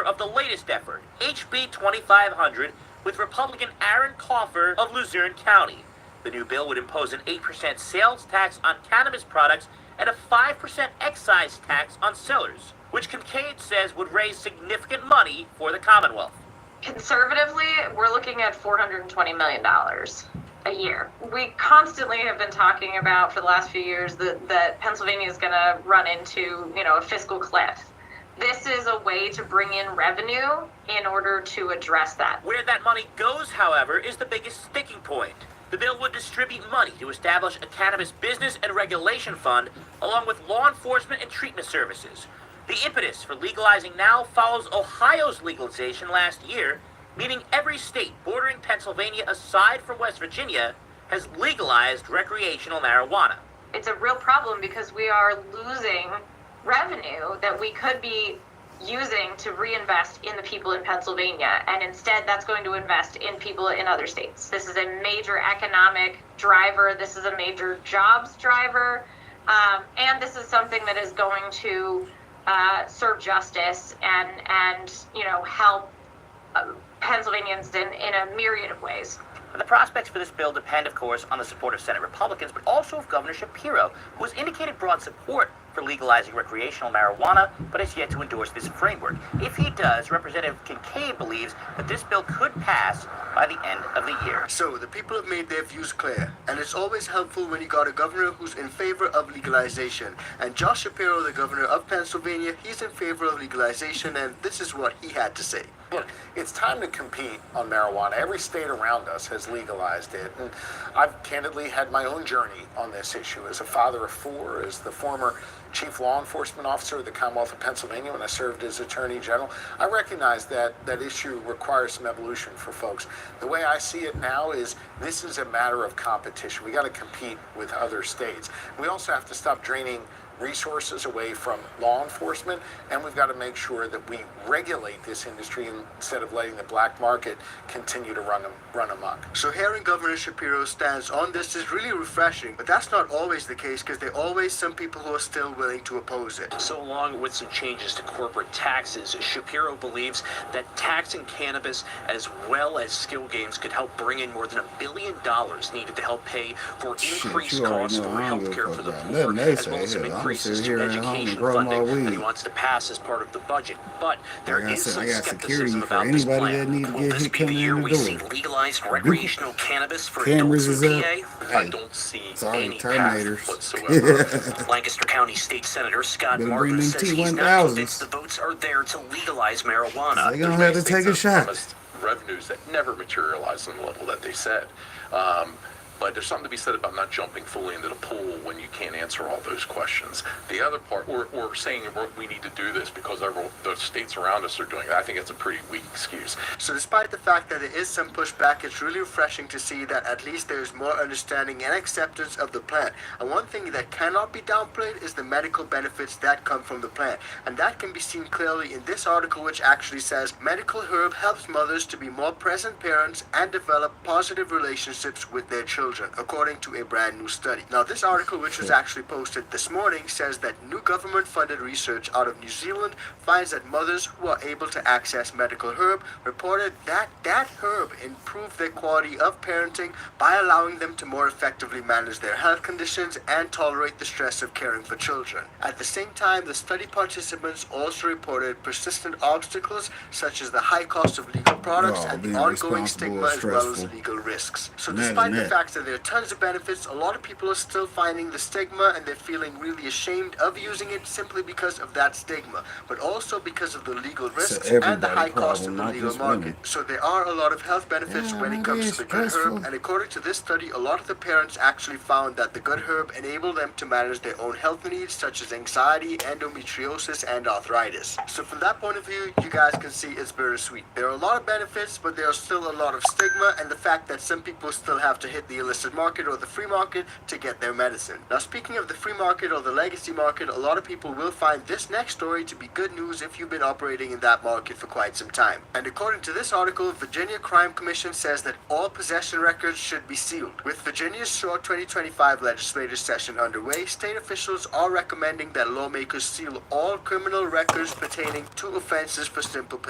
of the latest effort, HB 2500, with Republican Aaron Coffe of Luzerne County. The new bill would impose an 8% sales tax on cannabis products and a 5% excise tax on sellers, which Kincaid says would raise significant money for the Commonwealth. Conservatively, we're looking at $420 million a year. We constantly have been talking about for the last few years that Pennsylvania is going to run into, a fiscal cliff. This is a way to bring in revenue in order to address that. Where that money goes, however, is the biggest sticking point. The bill would distribute money to establish a cannabis business and regulation fund, along with law enforcement and treatment services. The impetus for legalizing now follows Ohio's legalization last year, meaning every state bordering Pennsylvania, aside from West Virginia, has legalized recreational marijuana. It's a real problem because we are losing revenue that we could be using to reinvest in the people in Pennsylvania, and instead that's going to invest in people in other states. This is a major economic driver, this is a major jobs driver, and this is something that is going to serve justice and help Pennsylvanians in a myriad of ways. The prospects for this bill depend, of course, on the support of Senate Republicans, but also of Governor Shapiro, who has indicated broad support for legalizing recreational marijuana, but has yet to endorse this framework. If he does, Representative Kincaid believes that this bill could pass by the end of the year. So the people have made their views clear, and it's always helpful when you got a governor who's in favor of legalization. And Josh Shapiro, the governor of Pennsylvania, he's in favor of legalization, and this is what he had to say. Look, it's time to compete on marijuana. Every state around us has legalized it, and I've candidly had my own journey on this issue as a father of four, as the former chief law enforcement officer of the Commonwealth of Pennsylvania when I served as Attorney General. I recognize that issue requires some evolution for folks. The way I see it now is this is a matter of competition. We got to compete with other states. We also have to stop draining resources away from law enforcement, and we've got to make sure that we regulate this industry instead of letting the black market continue to run amok. So hearing Governor Shapiro's stance on this is really refreshing, but that's not always the case because there are always some people who are still willing to oppose it. So along with some changes to corporate taxes, Shapiro believes that taxing cannabis as well as skill games could help bring in more than $1 billion needed to help pay for increased costs for health care for the poor, as well as some increases to education funding that he wants to pass as part of the budget. But there is some skepticism about this plan. Will this be the year we see legalized recreational cannabis for adults in PA? I don't see any path whatsoever. Lancaster County State Senator Scott Martin says he's not convinced the votes are there to legalize marijuana. They're gonna have to take a shot. Revenues that never materialize on the level that they said. But there's something to be said about not jumping fully into the pool when you can't answer all those questions. The other part, we're saying we need to do this because the states around us are doing it. I think it's a pretty weak excuse. So despite the fact that there is some pushback, it's really refreshing to see that at least there's more understanding and acceptance of the plan. And one thing that cannot be downplayed is the medical benefits that come from the plan. And that can be seen clearly in this article, which actually says medical herb helps mothers to be more present parents and develop positive relationships with their children, according to a brand new study. Now, this article, which was actually posted this morning, says that new government-funded research out of New Zealand finds that mothers who are able to access medical herb reported that herb improved their quality of parenting by allowing them to more effectively manage their health conditions and tolerate the stress of caring for children. At the same time, the study participants also reported persistent obstacles such as the high cost of legal products and the ongoing stigma as well as legal risks. So despite the fact that there are tons of benefits, a lot of people are still finding the stigma and they're feeling really ashamed of using it simply because of that stigma, but also because of the legal risks and the high cost of the legal market. So there are a lot of health benefits when it comes to the good herb, and according to this study, a lot of the parents actually found that the good herb enabled them to manage their own health needs such as anxiety, endometriosis, and arthritis. So from that point of view, you guys can see it's bittersweet. There are a lot of benefits, but there are still a lot of stigma, and the fact that some people still have to hit the illicit market or the free market to get their medicine. Now, speaking of the free market or the legacy market, a lot of people will find this next story to be good news if you've been operating in that market for quite some time. And according to this article, Virginia Crime Commission says that all possession records should be sealed. With Virginia's short 2025 legislative session underway, state officials are recommending that lawmakers seal all criminal records pertaining to offenses for simple possession.